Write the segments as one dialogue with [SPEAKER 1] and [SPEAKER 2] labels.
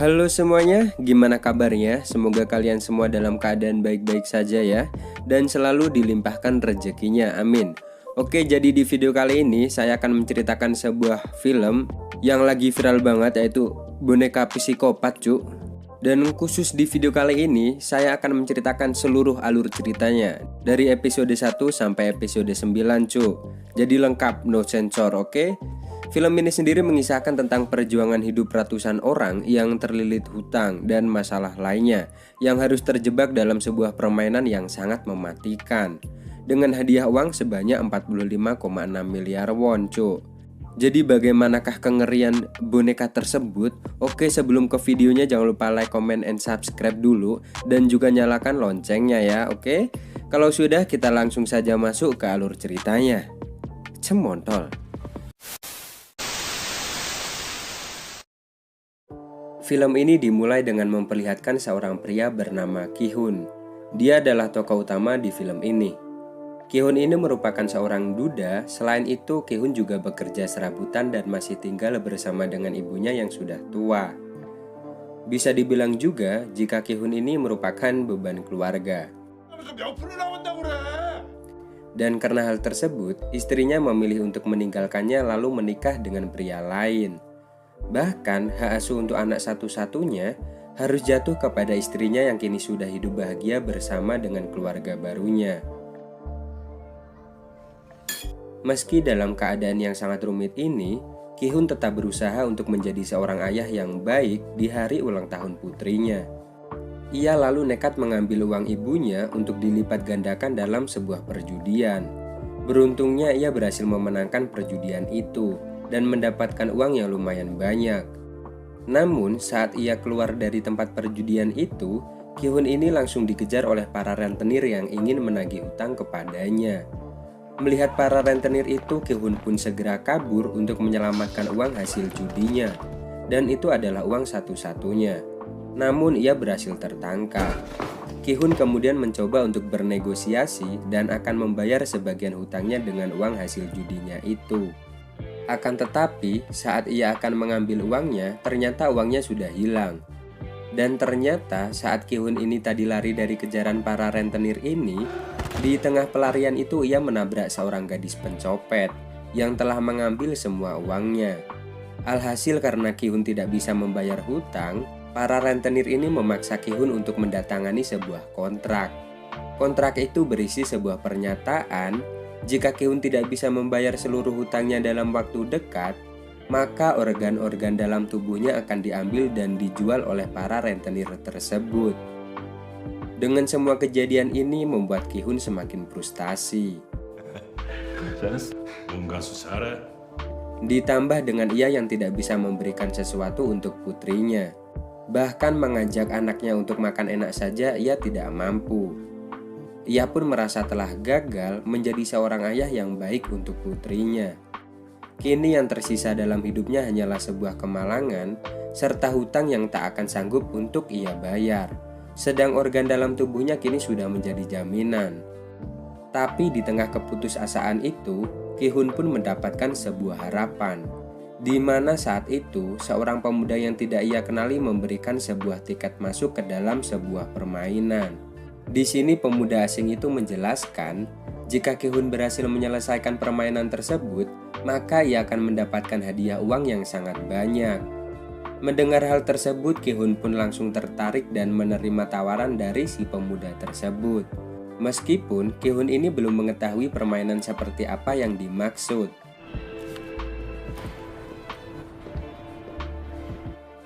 [SPEAKER 1] Halo semuanya, gimana kabarnya? Semoga kalian semua dalam keadaan baik-baik saja ya, dan selalu dilimpahkan rezekinya, amin. Oke, jadi di video kali ini saya akan menceritakan sebuah film yang lagi viral banget, yaitu Boneka Psikopat, cuk. Dan khusus di video kali ini, saya akan menceritakan seluruh alur ceritanya dari episode 1 sampai episode 9, cuk. Jadi lengkap, no sensor, oke? Film ini sendiri mengisahkan tentang perjuangan hidup ratusan orang yang terlilit hutang dan masalah lainnya yang harus terjebak dalam sebuah permainan yang sangat mematikan dengan hadiah uang sebanyak 45,6 miliar won, cuk. Jadi bagaimanakah kengerian boneka tersebut? Oke, sebelum ke videonya jangan lupa like, comment, and subscribe dulu dan juga nyalakan loncengnya ya, oke? Kalau sudah, kita langsung saja masuk ke alur ceritanya. Cemontol. Film ini dimulai dengan memperlihatkan seorang pria bernama Ki-hun. Dia adalah tokoh utama di film ini. Ki-hun ini merupakan seorang duda. Selain itu, Ki-hun juga bekerja serabutan dan masih tinggal bersama dengan ibunya yang sudah tua. Bisa dibilang juga jika Ki-hun ini merupakan beban keluarga. Dan karena hal tersebut, istrinya memilih untuk meninggalkannya lalu menikah dengan pria lain. Bahkan hak asuh untuk anak satu-satunya harus jatuh kepada istrinya yang kini sudah hidup bahagia bersama dengan keluarga barunya. Meski dalam keadaan yang sangat rumit ini, Ki-hun tetap berusaha untuk menjadi seorang ayah yang baik di hari ulang tahun putrinya. Ia lalu nekat mengambil uang ibunya untuk dilipat gandakan dalam sebuah perjudian. Beruntungnya ia berhasil memenangkan perjudian itu dan mendapatkan uang yang lumayan banyak. Namun saat ia keluar dari tempat perjudian itu, Ki-hun ini langsung dikejar oleh para rentenir yang ingin menagih hutang kepadanya. Melihat para rentenir itu, Ki-hun pun segera kabur untuk menyelamatkan uang hasil judinya. Dan itu adalah uang satu-satunya. Namun ia berhasil tertangkap. Ki-hun kemudian mencoba untuk bernegosiasi dan akan membayar sebagian hutangnya dengan uang hasil judinya itu. Akan tetapi, saat ia akan mengambil uangnya, ternyata uangnya sudah hilang. Dan ternyata saat Ki-hun ini tadi lari dari kejaran para rentenir ini, di tengah pelarian itu ia menabrak seorang gadis pencopet yang telah mengambil semua uangnya. Alhasil karena Ki-hun tidak bisa membayar hutang, para rentenir ini memaksa Ki-hun untuk mendatangani sebuah kontrak. Kontrak itu berisi sebuah pernyataan. Jika Ki-hun tidak bisa membayar seluruh hutangnya dalam waktu dekat, maka organ-organ dalam tubuhnya akan diambil dan dijual oleh para rentenir tersebut. Dengan semua kejadian ini membuat Ki-hun semakin frustasi. Ditambah dengan ia yang tidak bisa memberikan sesuatu untuk putrinya. Bahkan mengajak anaknya untuk makan enak saja ia tidak mampu. Ia pun merasa telah gagal menjadi seorang ayah yang baik untuk putrinya. Kini yang tersisa dalam hidupnya hanyalah sebuah kemalangan serta hutang yang tak akan sanggup untuk ia bayar. Sedang organ dalam tubuhnya kini sudah menjadi jaminan. Tapi di tengah keputusasaan itu, Ki-hun pun mendapatkan sebuah harapan. Di mana saat itu seorang pemuda yang tidak ia kenali memberikan sebuah tiket masuk ke dalam sebuah permainan. Di sini pemuda asing itu menjelaskan, jika Ki-hun berhasil menyelesaikan permainan tersebut, maka ia akan mendapatkan hadiah uang yang sangat banyak. Mendengar hal tersebut, Ki-hun pun langsung tertarik dan menerima tawaran dari si pemuda tersebut. Meskipun Ki-hun ini belum mengetahui permainan seperti apa yang dimaksud.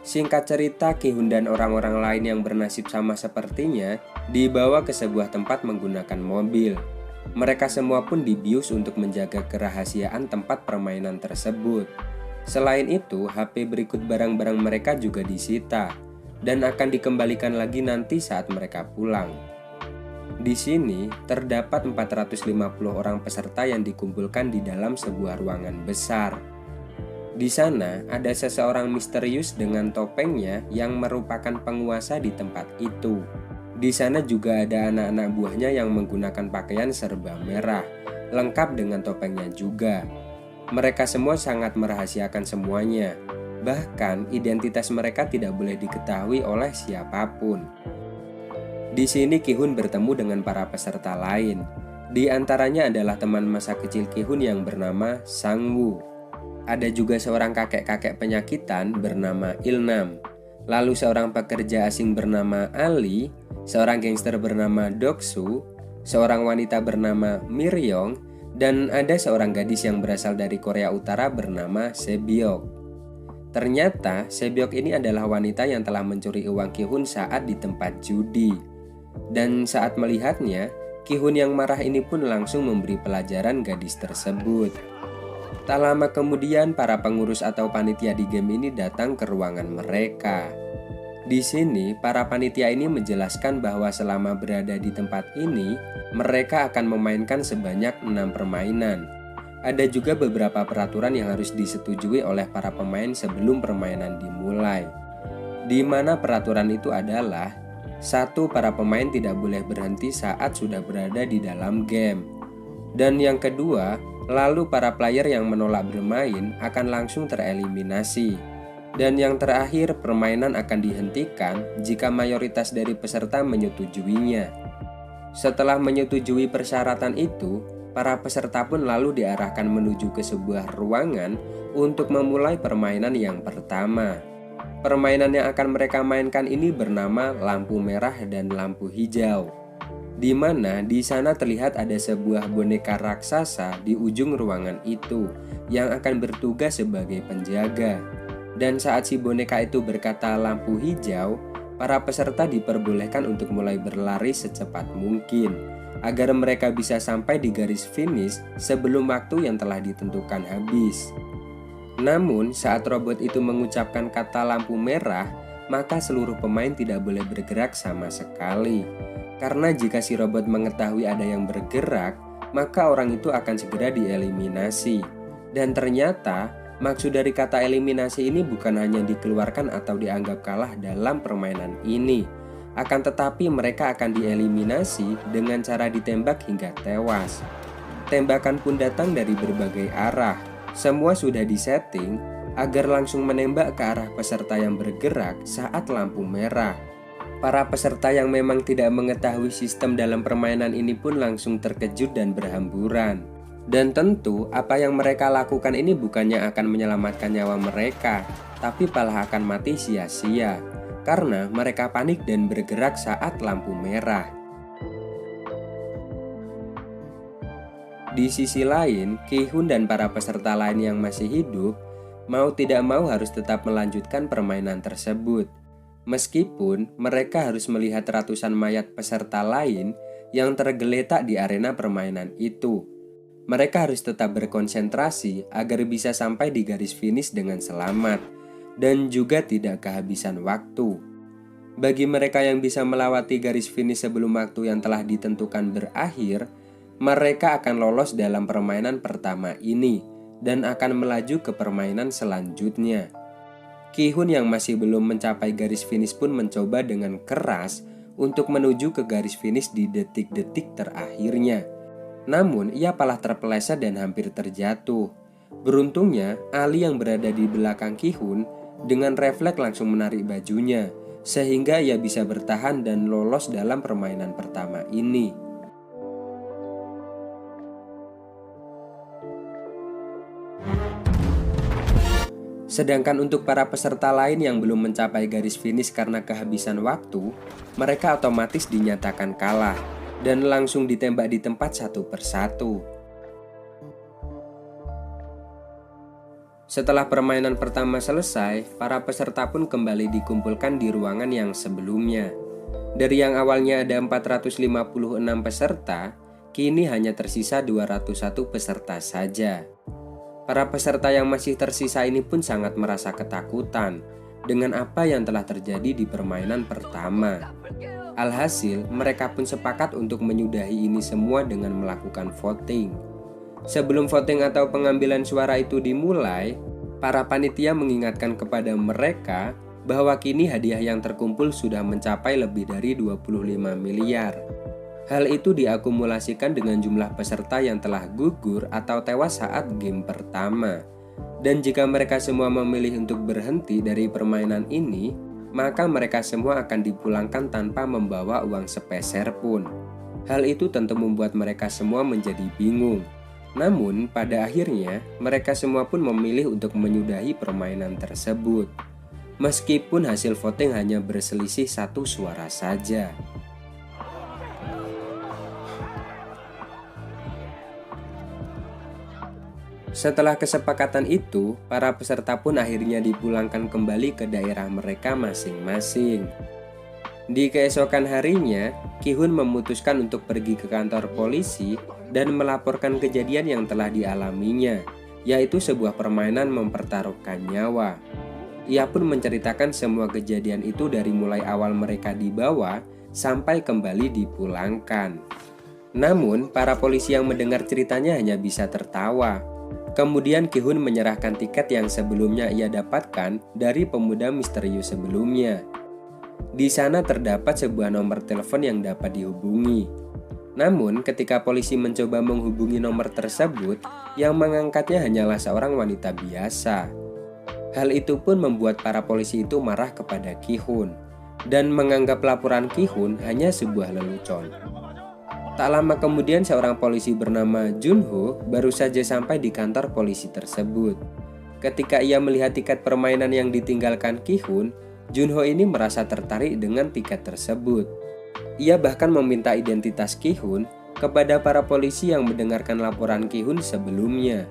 [SPEAKER 1] Singkat cerita, Ki-hun dan orang-orang lain yang bernasib sama sepertinya dibawa ke sebuah tempat menggunakan mobil. Mereka semua pun dibius untuk menjaga kerahasiaan tempat permainan tersebut. Selain itu, HP berikut barang-barang mereka juga disita dan akan dikembalikan lagi nanti saat mereka pulang. Di sini terdapat 450 orang peserta yang dikumpulkan di dalam sebuah ruangan besar. Di sana ada seseorang misterius dengan topengnya yang merupakan penguasa di tempat itu. Di sana juga ada anak-anak buahnya yang menggunakan pakaian serba merah, lengkap dengan topengnya juga. Mereka semua sangat merahasiakan semuanya. Bahkan identitas mereka tidak boleh diketahui oleh siapapun. Di sini Ki-hun bertemu dengan para peserta lain. Di antaranya adalah teman masa kecil Ki-hun yang bernama Sang-woo. Ada juga seorang kakek-kakek penyakitan bernama Il-nam. Lalu seorang pekerja asing bernama Ali, seorang gangster bernama Dok-soo, seorang wanita bernama Mir-yong, dan ada seorang gadis yang berasal dari Korea Utara bernama Se-byok. Ternyata Se-byok ini adalah wanita yang telah mencuri uang Ki-hun saat di tempat judi. Dan saat melihatnya, Ki-hun yang marah ini pun langsung memberi pelajaran gadis tersebut. Tak lama kemudian para pengurus atau panitia di game ini datang ke ruangan mereka. Di sini para panitia ini menjelaskan bahwa selama berada di tempat ini, mereka akan memainkan sebanyak 6 permainan. Ada juga beberapa peraturan yang harus disetujui oleh para pemain sebelum permainan dimulai. Di mana peraturan itu adalah: 1. Para pemain tidak boleh berhenti saat sudah berada di dalam game. Dan yang kedua, lalu para player yang menolak bermain akan langsung tereliminasi. Dan yang terakhir, permainan akan dihentikan jika mayoritas dari peserta menyetujuinya. Setelah menyetujui persyaratan itu, para peserta pun lalu diarahkan menuju ke sebuah ruangan untuk memulai permainan yang pertama. Permainan yang akan mereka mainkan ini bernama lampu merah dan lampu hijau, di mana di sana terlihat ada sebuah boneka raksasa di ujung ruangan itu yang akan bertugas sebagai penjaga. Dan saat si boneka itu berkata lampu hijau, para peserta diperbolehkan untuk mulai berlari secepat mungkin agar mereka bisa sampai di garis finish sebelum waktu yang telah ditentukan habis. Namun saat robot itu mengucapkan kata lampu merah, maka seluruh pemain tidak boleh bergerak sama sekali. Karena jika si robot mengetahui ada yang bergerak, maka orang itu akan segera dieliminasi. Dan ternyata maksud dari kata eliminasi ini bukan hanya dikeluarkan atau dianggap kalah dalam permainan ini, akan tetapi mereka akan dieliminasi dengan cara ditembak hingga tewas. Tembakan pun datang dari berbagai arah. Semua sudah disetting agar langsung menembak ke arah peserta yang bergerak saat lampu merah. Para peserta yang memang tidak mengetahui sistem dalam permainan ini pun langsung terkejut dan berhamburan. Dan tentu apa yang mereka lakukan ini bukannya akan menyelamatkan nyawa mereka, tapi malah akan mati sia-sia karena mereka panik dan bergerak saat lampu merah. Di sisi lain, Ki-hun dan para peserta lain yang masih hidup mau tidak mau harus tetap melanjutkan permainan tersebut. Meskipun mereka harus melihat ratusan mayat peserta lain yang tergeletak di arena permainan itu. Mereka harus tetap berkonsentrasi agar bisa sampai di garis finish dengan selamat dan juga tidak kehabisan waktu. Bagi mereka yang bisa melewati garis finish sebelum waktu yang telah ditentukan berakhir, mereka akan lolos dalam permainan pertama ini dan akan melaju ke permainan selanjutnya. Ki-hun yang masih belum mencapai garis finish pun mencoba dengan keras untuk menuju ke garis finish di detik-detik terakhirnya. Namun ia malah terpeleset dan hampir terjatuh. Beruntungnya, Ali yang berada di belakang Ki-hun dengan refleks langsung menarik bajunya, sehingga ia bisa bertahan dan lolos dalam permainan pertama ini. Sedangkan untuk para peserta lain yang belum mencapai garis finish karena kehabisan waktu, mereka otomatis dinyatakan kalah dan langsung ditembak di tempat satu persatu. Setelah permainan pertama selesai, para peserta pun kembali dikumpulkan di ruangan yang sebelumnya. Dari yang awalnya ada 456 peserta, kini hanya tersisa 201 peserta saja. Para peserta yang masih tersisa ini pun sangat merasa ketakutan dengan apa yang telah terjadi di permainan pertama. Alhasil, mereka pun sepakat untuk menyudahi ini semua dengan melakukan voting. Sebelum voting atau pengambilan suara itu dimulai, para panitia mengingatkan kepada mereka bahwa kini hadiah yang terkumpul sudah mencapai lebih dari 25 miliar. Hal itu diakumulasikan dengan jumlah peserta yang telah gugur atau tewas saat game pertama. Dan jika mereka semua memilih untuk berhenti dari permainan ini, maka mereka semua akan dipulangkan tanpa membawa uang sepeser pun. Hal itu tentu membuat mereka semua menjadi bingung. Namun, pada akhirnya, mereka semua pun memilih untuk menyudahi permainan tersebut. Meskipun hasil voting hanya berselisih 1 suara saja. Setelah kesepakatan itu, para peserta pun akhirnya dipulangkan kembali ke daerah mereka masing-masing. Di keesokan harinya, Ki-hun memutuskan untuk pergi ke kantor polisi dan melaporkan kejadian yang telah dialaminya, yaitu sebuah permainan mempertaruhkan nyawa. Ia pun menceritakan semua kejadian itu dari mulai awal mereka dibawa sampai kembali dipulangkan. Namun, para polisi yang mendengar ceritanya hanya bisa tertawa. Kemudian Ki-hun menyerahkan tiket yang sebelumnya ia dapatkan dari pemuda misterius sebelumnya. Di sana terdapat sebuah nomor telepon yang dapat dihubungi. Namun ketika polisi mencoba menghubungi nomor tersebut, yang mengangkatnya hanyalah seorang wanita biasa. Hal itu pun membuat para polisi itu marah kepada Ki-hun dan menganggap laporan Ki-hun hanya sebuah lelucon. Tak lama kemudian seorang polisi bernama Junho baru saja sampai di kantor polisi tersebut. Ketika ia melihat tiket permainan yang ditinggalkan Ki-hun, Junho ini merasa tertarik dengan tiket tersebut. Ia bahkan meminta identitas Ki-hun kepada para polisi yang mendengarkan laporan Ki-hun sebelumnya.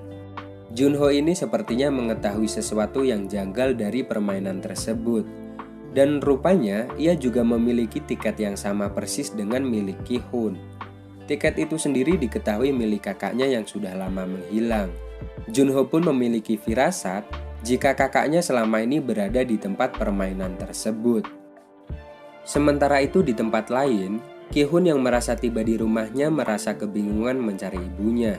[SPEAKER 1] Junho ini sepertinya mengetahui sesuatu yang janggal dari permainan tersebut. Dan rupanya ia juga memiliki tiket yang sama persis dengan milik Ki-hun. Tiket itu sendiri diketahui milik kakaknya yang sudah lama menghilang. Junho pun memiliki firasat jika kakaknya selama ini berada di tempat permainan tersebut. Sementara itu di tempat lain, Ki-hun yang merasa tiba di rumahnya merasa kebingungan mencari ibunya.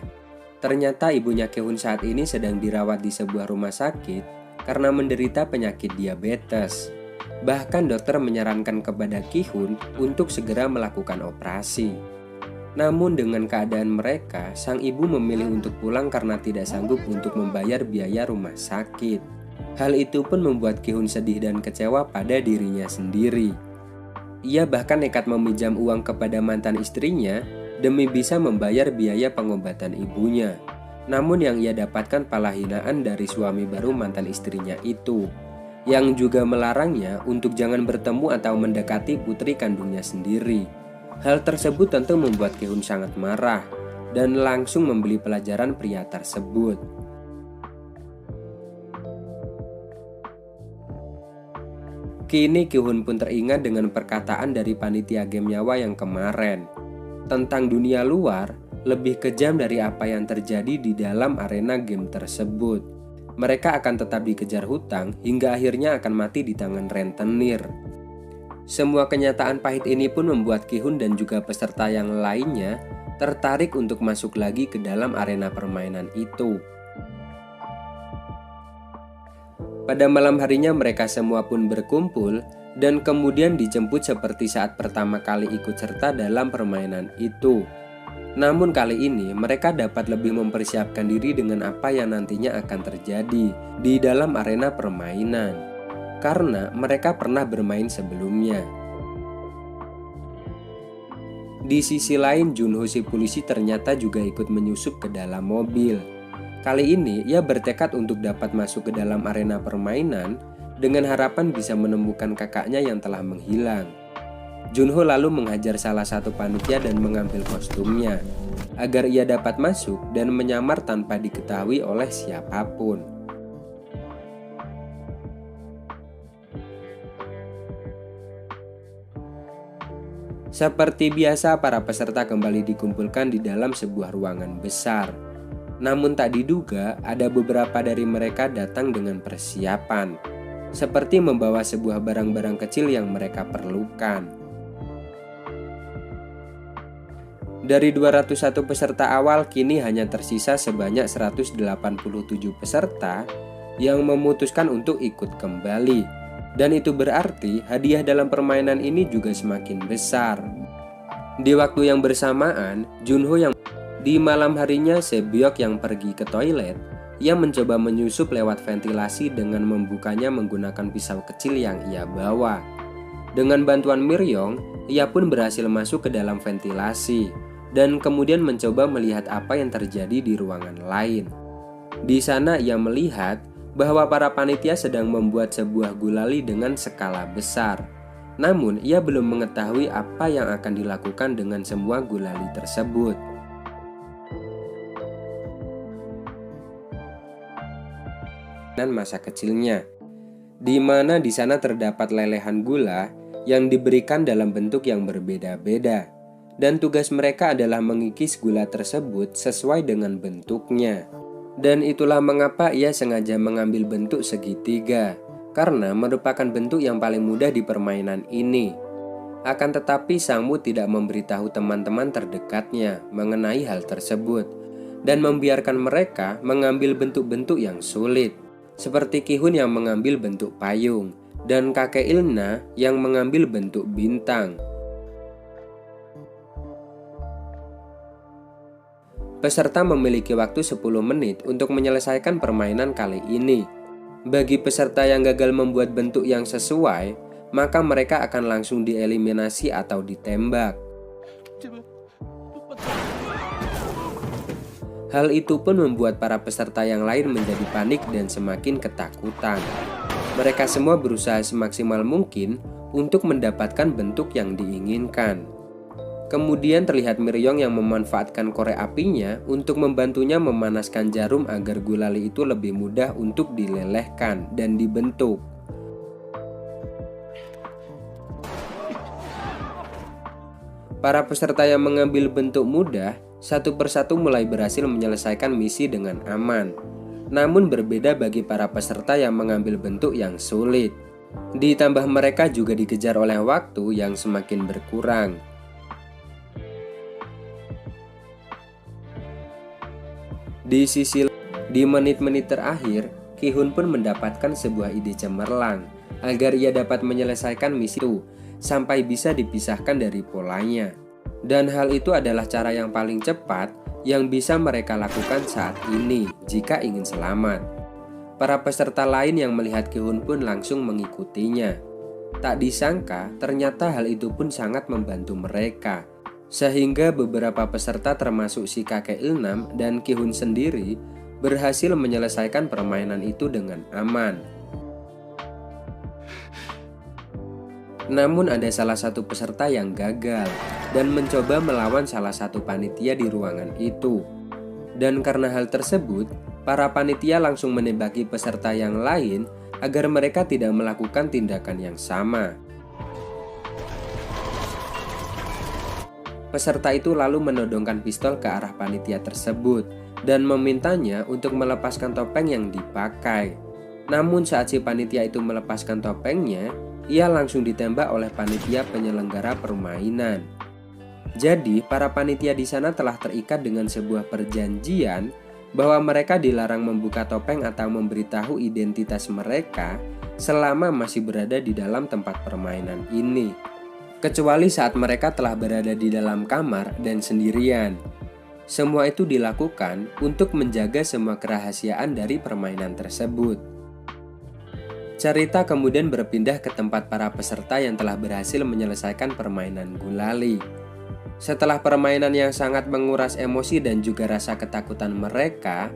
[SPEAKER 1] Ternyata ibunya Ki-hun saat ini sedang dirawat di sebuah rumah sakit karena menderita penyakit diabetes. Bahkan dokter menyarankan kepada Ki-hun untuk segera melakukan operasi. Namun dengan keadaan mereka, sang ibu memilih untuk pulang karena tidak sanggup untuk membayar biaya rumah sakit. Hal itu pun membuat Ki-hun sedih dan kecewa pada dirinya sendiri. Ia bahkan nekat meminjam uang kepada mantan istrinya demi bisa membayar biaya pengobatan ibunya. Namun yang ia dapatkan pala hinaan dari suami baru mantan istrinya itu, yang juga melarangnya untuk jangan bertemu atau mendekati putri kandungnya sendiri. Hal tersebut tentu membuat Ki-hun sangat marah dan langsung membeli pelajaran pria tersebut. Kini Ki-hun pun teringat dengan perkataan dari panitia game nyawa yang kemarin. Tentang dunia luar lebih kejam dari apa yang terjadi di dalam arena game tersebut. Mereka akan tetap dikejar hutang hingga akhirnya akan mati di tangan rentenir. Semua kenyataan pahit ini pun membuat Ki-hun dan juga peserta yang lainnya tertarik untuk masuk lagi ke dalam arena permainan itu. Pada malam harinya mereka semua pun berkumpul dan kemudian dijemput seperti saat pertama kali ikut serta dalam permainan itu. Namun kali ini mereka dapat lebih mempersiapkan diri dengan apa yang nantinya akan terjadi di dalam arena permainan. Karena mereka pernah bermain sebelumnya. Di sisi lain, Junho si polisi ternyata juga ikut menyusup ke dalam mobil. Kali ini ia bertekad untuk dapat masuk ke dalam arena permainan dengan harapan bisa menemukan kakaknya yang telah menghilang. Junho lalu menghajar salah satu panitia dan mengambil kostumnya agar ia dapat masuk dan menyamar tanpa diketahui oleh siapapun. Seperti biasa, para peserta kembali dikumpulkan di dalam sebuah ruangan besar. Namun tak diduga, ada beberapa dari mereka datang dengan persiapan, seperti membawa sebuah barang-barang kecil yang mereka perlukan. Dari 201 peserta awal, kini hanya tersisa sebanyak 187 peserta yang memutuskan untuk ikut kembali. Dan itu berarti hadiah dalam permainan ini juga semakin besar. Di waktu yang bersamaan, Junho yang di malam harinya Sebyok yang pergi ke toilet Ia mencoba menyusup lewat ventilasi dengan membukanya menggunakan pisau kecil yang ia bawa. Dengan bantuan Miryong, ia pun berhasil masuk ke dalam ventilasi dan kemudian mencoba melihat apa yang terjadi di ruangan lain. Di sana ia melihat bahwa para panitia sedang membuat sebuah gulali dengan skala besar. Namun ia belum mengetahui apa yang akan dilakukan dengan semua gulali tersebut. Dan masa kecilnya, di mana di sana terdapat lelehan gula yang diberikan dalam bentuk yang berbeda-beda, dan tugas mereka adalah mengikis gula tersebut sesuai dengan bentuknya. Dan itulah mengapa ia sengaja mengambil bentuk segitiga, karena merupakan bentuk yang paling mudah di permainan ini. Akan tetapi Sangmu tidak memberitahu teman-teman terdekatnya mengenai hal tersebut, dan membiarkan mereka mengambil bentuk-bentuk yang sulit, seperti Ki-hun yang mengambil bentuk payung, dan kakek Ilna yang mengambil bentuk bintang. Peserta memiliki waktu 10 menit untuk menyelesaikan permainan kali ini. Bagi peserta yang gagal membuat bentuk yang sesuai, maka mereka akan langsung dieliminasi atau ditembak. Hal itu pun membuat para peserta yang lain menjadi panik dan semakin ketakutan. Mereka semua berusaha semaksimal mungkin untuk mendapatkan bentuk yang diinginkan. Kemudian terlihat Miryong yang memanfaatkan korek apinya untuk membantunya memanaskan jarum agar gulali itu lebih mudah untuk dilelehkan dan dibentuk. Para peserta yang mengambil bentuk mudah satu persatu mulai berhasil menyelesaikan misi dengan aman. Namun berbeda bagi para peserta yang mengambil bentuk yang sulit. Ditambah mereka juga dikejar oleh waktu yang semakin berkurang. Di menit-menit terakhir, Ki-hun pun mendapatkan sebuah ide cemerlang agar ia dapat menyelesaikan misi itu sampai bisa dipisahkan dari polanya. Dan hal itu adalah cara yang paling cepat yang bisa mereka lakukan saat ini jika ingin selamat. Para peserta lain yang melihat Ki-hun pun langsung mengikutinya. Tak disangka ternyata hal itu pun sangat membantu mereka, sehingga beberapa peserta termasuk si kakek Ilnam dan Ki-hun sendiri berhasil menyelesaikan permainan itu dengan aman. Namun ada salah satu peserta yang gagal dan mencoba melawan salah satu panitia di ruangan itu. Dan karena hal tersebut, para panitia langsung menembaki peserta yang lain agar mereka tidak melakukan tindakan yang sama. Peserta itu lalu menodongkan pistol ke arah panitia tersebut dan memintanya untuk melepaskan topeng yang dipakai. Namun saat si panitia itu melepaskan topengnya, ia langsung ditembak oleh panitia penyelenggara permainan. Jadi, para panitia di sana telah terikat dengan sebuah perjanjian bahwa mereka dilarang membuka topeng atau memberitahu identitas mereka selama masih berada di dalam tempat permainan ini, kecuali saat mereka telah berada di dalam kamar dan sendirian. Semua itu dilakukan untuk menjaga semua kerahasiaan dari permainan tersebut. Cerita kemudian berpindah ke tempat para peserta yang telah berhasil menyelesaikan permainan gulali. Setelah permainan yang sangat menguras emosi dan juga rasa ketakutan mereka,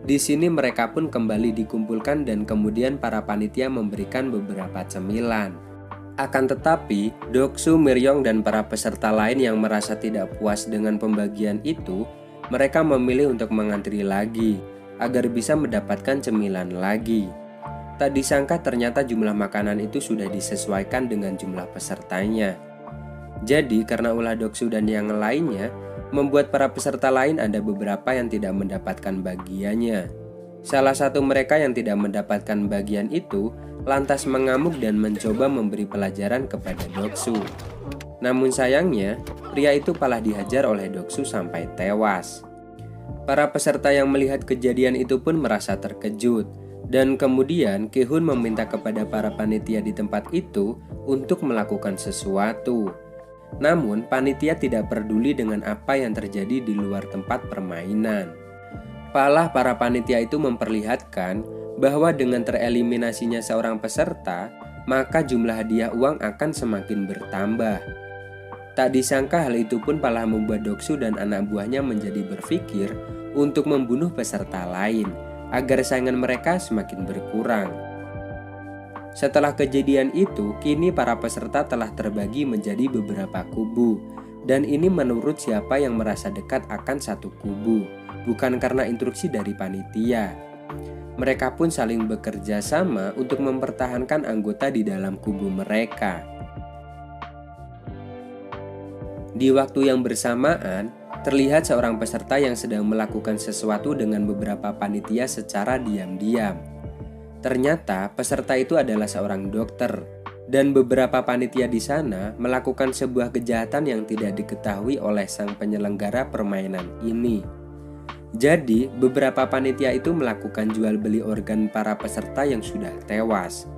[SPEAKER 1] di sini mereka pun kembali dikumpulkan dan kemudian para panitia memberikan beberapa cemilan. Akan tetapi, Doksu, Miryong, dan para peserta lain yang merasa tidak puas dengan pembagian itu, mereka memilih untuk mengantri lagi agar bisa mendapatkan cemilan lagi. Tak disangka ternyata jumlah makanan itu sudah disesuaikan dengan jumlah pesertanya. Jadi karena ulah Doksu dan yang lainnya membuat para peserta lain ada beberapa yang tidak mendapatkan bagiannya. Salah satu mereka yang tidak mendapatkan bagian itu lantas mengamuk dan mencoba memberi pelajaran kepada Doksu. Namun sayangnya, pria itu malah dihajar oleh Doksu sampai tewas. Para peserta yang melihat kejadian itu pun merasa terkejut. Dan kemudian Ki-hun meminta kepada para panitia di tempat itu untuk melakukan sesuatu. Namun panitia tidak peduli dengan apa yang terjadi di luar tempat permainan. Pala para panitia itu memperlihatkan bahwa dengan tereliminasinya seorang peserta, maka jumlah hadiah uang akan semakin bertambah. Tak disangka hal itu pun malah membuat Doksu dan anak buahnya menjadi berpikir untuk membunuh peserta lain agar saingan mereka semakin berkurang. Setelah kejadian itu, kini para peserta telah terbagi menjadi beberapa kubu, dan ini menurut siapa yang merasa dekat akan satu kubu, bukan karena instruksi dari panitia. Mereka pun saling bekerja sama untuk mempertahankan anggota di dalam kubu mereka. Di waktu yang bersamaan, terlihat seorang peserta yang sedang melakukan sesuatu dengan beberapa panitia secara diam-diam. Ternyata peserta itu adalah seorang dokter, dan beberapa panitia di sana melakukan sebuah kejahatan yang tidak diketahui oleh sang penyelenggara permainan ini. Jadi, beberapa panitia itu melakukan jual beli organ para peserta yang sudah tewas.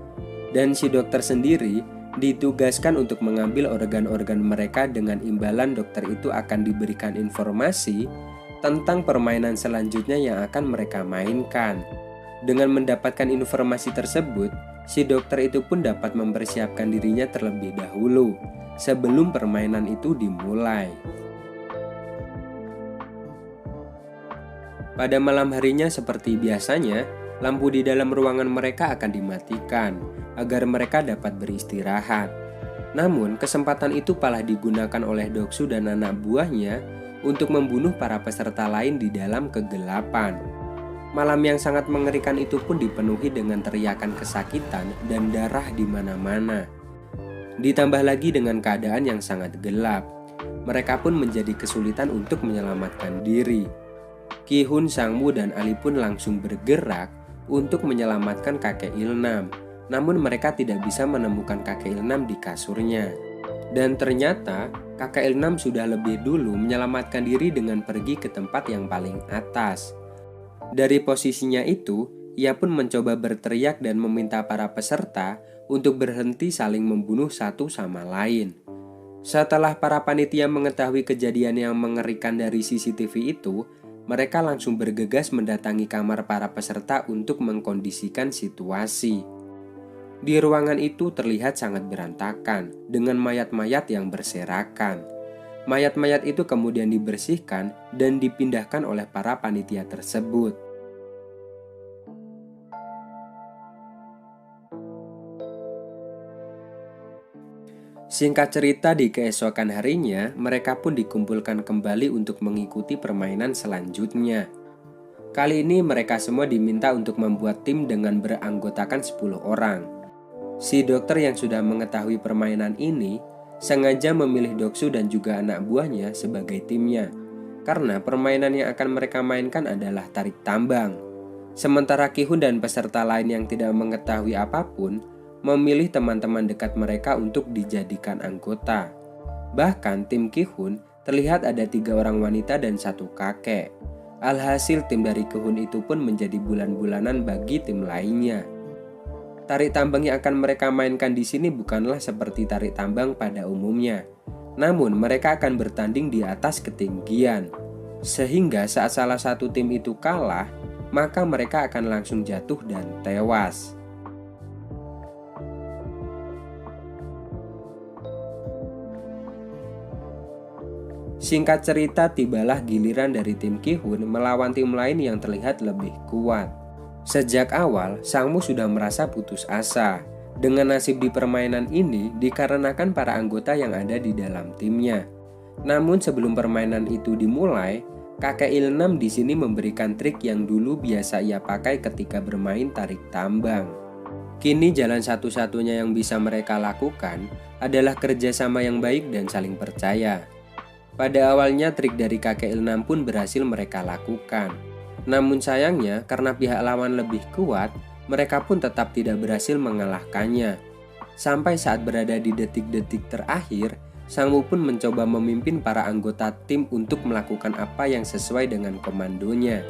[SPEAKER 1] Dan si dokter sendiri ditugaskan untuk mengambil organ-organ mereka dengan imbalan dokter itu akan diberikan informasi tentang permainan selanjutnya yang akan mereka mainkan. Dengan mendapatkan informasi tersebut, si dokter itu pun dapat mempersiapkan dirinya terlebih dahulu sebelum permainan itu dimulai. Pada malam harinya seperti biasanya, lampu di dalam ruangan mereka akan dimatikan agar mereka dapat beristirahat. Namun, kesempatan itu malah digunakan oleh Doksu dan anak buahnya untuk membunuh para peserta lain di dalam kegelapan. Malam yang sangat mengerikan itu pun dipenuhi dengan teriakan kesakitan dan darah di mana-mana. Ditambah lagi dengan keadaan yang sangat gelap, mereka pun menjadi kesulitan untuk menyelamatkan diri. Ki-hun, Sang-woo, dan Ali pun langsung bergerak untuk menyelamatkan kakek Ilnam. Namun mereka tidak bisa menemukan kakek Ilnam di kasurnya. Dan ternyata kakek Ilnam sudah lebih dulu menyelamatkan diri dengan pergi ke tempat yang paling atas. Dari posisinya itu, ia pun mencoba berteriak dan meminta para peserta untuk berhenti saling membunuh satu sama lain. Setelah para panitia mengetahui kejadian yang mengerikan dari CCTV itu, mereka langsung bergegas mendatangi kamar para peserta untuk mengkondisikan situasi. Di ruangan itu terlihat sangat berantakan dengan mayat-mayat yang berserakan. Mayat-mayat itu kemudian dibersihkan dan dipindahkan oleh para panitia tersebut. Singkat cerita, di keesokan harinya, mereka pun dikumpulkan kembali untuk mengikuti permainan selanjutnya. Kali ini mereka semua diminta untuk membuat tim dengan beranggotakan 10 orang. Si dokter yang sudah mengetahui permainan ini sengaja memilih Doksu dan juga anak buahnya sebagai timnya, karena permainan yang akan mereka mainkan adalah tarik tambang. Sementara Ki-hun dan peserta lain yang tidak mengetahui apapun memilih teman-teman dekat mereka untuk dijadikan anggota. Bahkan tim Ki-hun terlihat ada 3 orang wanita dan 1 kakek. Alhasil tim dari Ki-hun itu pun menjadi bulan-bulanan bagi tim lainnya. Tarik tambang yang akan mereka mainkan di sini bukanlah seperti tarik tambang pada umumnya. Namun mereka akan bertanding di atas ketinggian. Sehingga saat salah satu tim itu kalah, maka mereka akan langsung jatuh dan tewas. Singkat cerita, tibalah giliran dari tim Ki-hun melawan tim lain yang terlihat lebih kuat. Sejak awal, Sang-woo sudah merasa putus asa dengan nasib di permainan ini dikarenakan para anggota yang ada di dalam timnya. Namun sebelum permainan itu dimulai, kakek Ilnam di sini memberikan trik yang dulu biasa ia pakai ketika bermain tarik tambang. Kini jalan satu-satunya yang bisa mereka lakukan adalah kerjasama yang baik dan saling percaya. Pada awalnya trik dari kakek Ilnam pun berhasil mereka lakukan. Namun sayangnya karena pihak lawan lebih kuat, mereka pun tetap tidak berhasil mengalahkannya. Sampai saat berada di detik-detik terakhir, Sang-woo pun mencoba memimpin para anggota tim untuk melakukan apa yang sesuai dengan komandonya.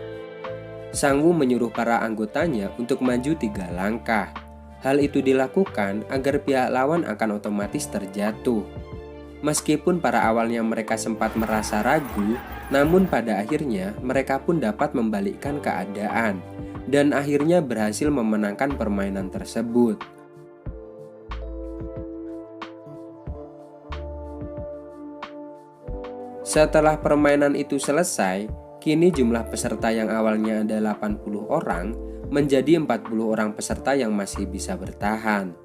[SPEAKER 1] Sang-woo menyuruh para anggotanya untuk maju 3 langkah. Hal itu dilakukan agar pihak lawan akan otomatis terjatuh. Meskipun pada awalnya mereka sempat merasa ragu, Namun pada akhirnya mereka pun dapat membalikkan keadaan dan akhirnya berhasil memenangkan permainan tersebut. Setelah permainan itu selesai, kini jumlah peserta yang awalnya ada 80 orang menjadi 40 orang peserta yang masih bisa bertahan.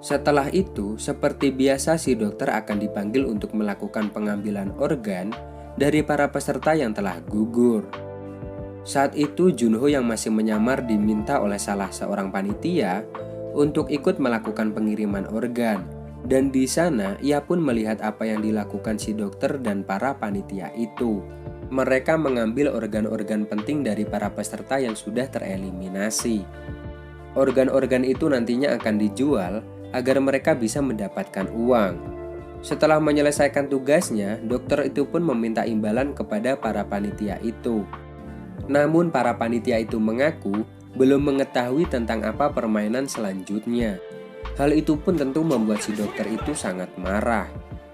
[SPEAKER 1] Setelah itu, seperti biasa si dokter akan dipanggil untuk melakukan pengambilan organ dari para peserta yang telah gugur. Saat itu Junho yang masih menyamar diminta oleh salah seorang panitia untuk ikut melakukan pengiriman organ. Dan di sana ia pun melihat apa yang dilakukan si dokter dan para panitia itu. Mereka mengambil organ-organ penting dari para peserta yang sudah tereliminasi. Organ-organ itu nantinya akan dijual agar mereka bisa mendapatkan uang. Setelah menyelesaikan tugasnya, dokter itu pun meminta imbalan kepada para panitia itu. Namun para panitia itu mengaku belum mengetahui tentang apa permainan selanjutnya. Hal itu pun tentu membuat si dokter itu sangat marah.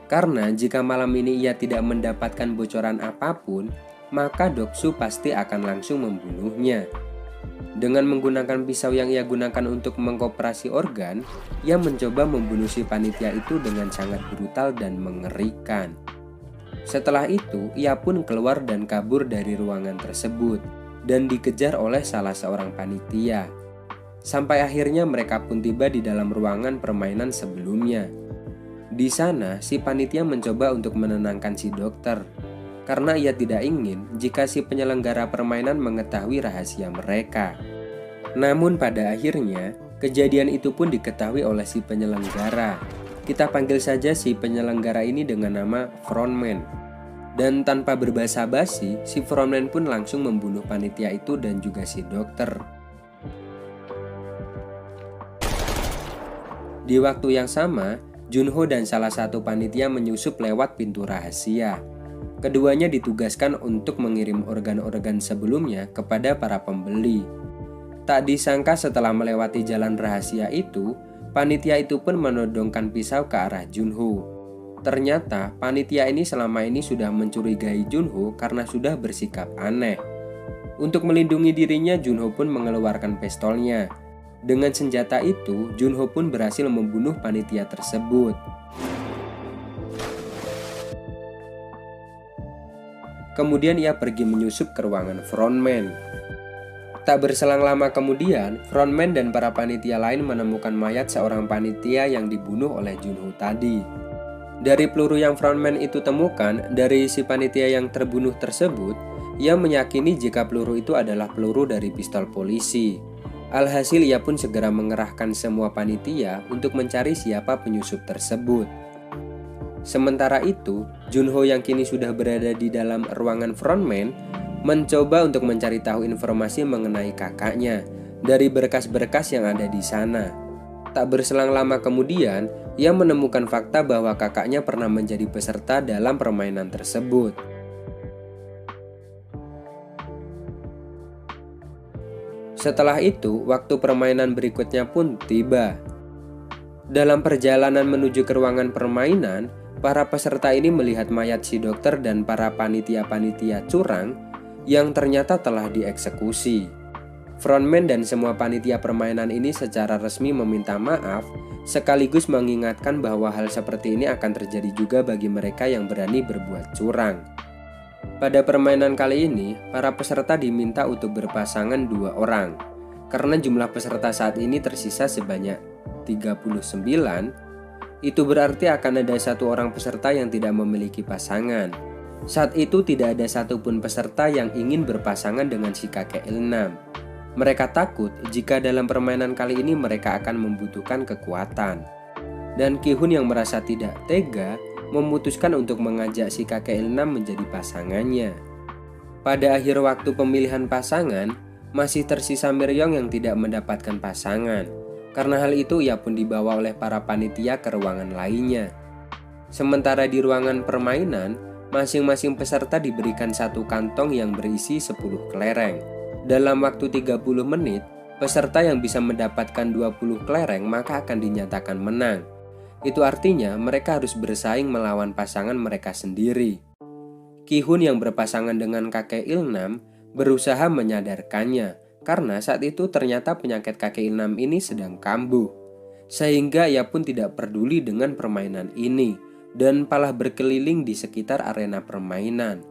[SPEAKER 1] Karena jika malam ini ia tidak mendapatkan bocoran apapun, maka Doksu pasti akan langsung membunuhnya. Dengan menggunakan pisau yang ia gunakan untuk mengkoperasi organ, ia mencoba membunuh si panitia itu dengan sangat brutal dan mengerikan. Setelah itu, ia pun keluar dan kabur dari ruangan tersebut dan dikejar oleh salah seorang panitia. Sampai akhirnya mereka pun tiba di dalam ruangan permainan sebelumnya. Di sana, si panitia mencoba untuk menenangkan si dokter, karena ia tidak ingin jika si penyelenggara permainan mengetahui rahasia mereka. Namun pada akhirnya, kejadian itu pun diketahui oleh si penyelenggara. Kita panggil saja si penyelenggara ini dengan nama frontman. Dan tanpa berbasa-basi, si frontman pun langsung membunuh panitia itu dan juga si dokter. Di waktu yang sama, Junho dan salah satu panitia menyusup lewat pintu rahasia. Keduanya ditugaskan untuk mengirim organ-organ sebelumnya kepada para pembeli. Tak disangka setelah melewati jalan rahasia itu, panitia itu pun menodongkan pisau ke arah Junho. Ternyata panitia ini selama ini sudah mencurigai Junho karena sudah bersikap aneh. Untuk melindungi dirinya, Junho pun mengeluarkan pistolnya. Dengan senjata itu, Junho pun berhasil membunuh panitia tersebut. Kemudian ia pergi menyusup ke ruangan frontman. Tak berselang lama kemudian, frontman dan para panitia lain menemukan mayat seorang panitia yang dibunuh oleh Junho tadi. Dari peluru yang frontman itu temukan dari si panitia yang terbunuh tersebut, ia meyakini jika peluru itu adalah peluru dari pistol polisi. Alhasil ia pun segera mengerahkan semua panitia untuk mencari siapa penyusup tersebut. Sementara itu, Junho yang kini sudah berada di dalam ruangan frontman mencoba untuk mencari tahu informasi mengenai kakaknya dari berkas-berkas yang ada di sana. Tak berselang lama kemudian, ia menemukan fakta bahwa kakaknya pernah menjadi peserta dalam permainan tersebut. Setelah itu, waktu permainan berikutnya pun tiba. Dalam perjalanan menuju ke ruangan permainan, para peserta ini melihat mayat si dokter dan para panitia-panitia curang yang ternyata telah dieksekusi. Frontman dan semua panitia permainan ini secara resmi meminta maaf, sekaligus mengingatkan bahwa hal seperti ini akan terjadi juga bagi mereka yang berani berbuat curang. Pada permainan kali ini, para peserta diminta untuk berpasangan 2 orang. Karena jumlah peserta saat ini tersisa sebanyak 39, itu berarti akan ada 1 orang peserta yang tidak memiliki pasangan. Saat itu tidak ada satupun peserta yang ingin berpasangan dengan si kakek Ilnam. Mereka takut jika dalam permainan kali ini mereka akan membutuhkan kekuatan. Dan Ki-hun yang merasa tidak tega memutuskan untuk mengajak si kakek Ilnam menjadi pasangannya. Pada akhir waktu pemilihan pasangan, masih tersisa Miryong yang tidak mendapatkan pasangan. Karena hal itu ia pun dibawa oleh para panitia ke ruangan lainnya. Sementara di ruangan permainan, masing-masing peserta diberikan 1 kantong yang berisi 10 kelereng. Dalam waktu 30 menit, peserta yang bisa mendapatkan 20 kelereng maka akan dinyatakan menang. Itu artinya mereka harus bersaing melawan pasangan mereka sendiri. Ki-hun yang berpasangan dengan kakek Ilnam berusaha menyadarkannya karena saat itu ternyata penyakit kakek Ilnam ini sedang kambuh. Sehingga ia pun tidak peduli dengan permainan ini dan malah berkeliling di sekitar arena permainan.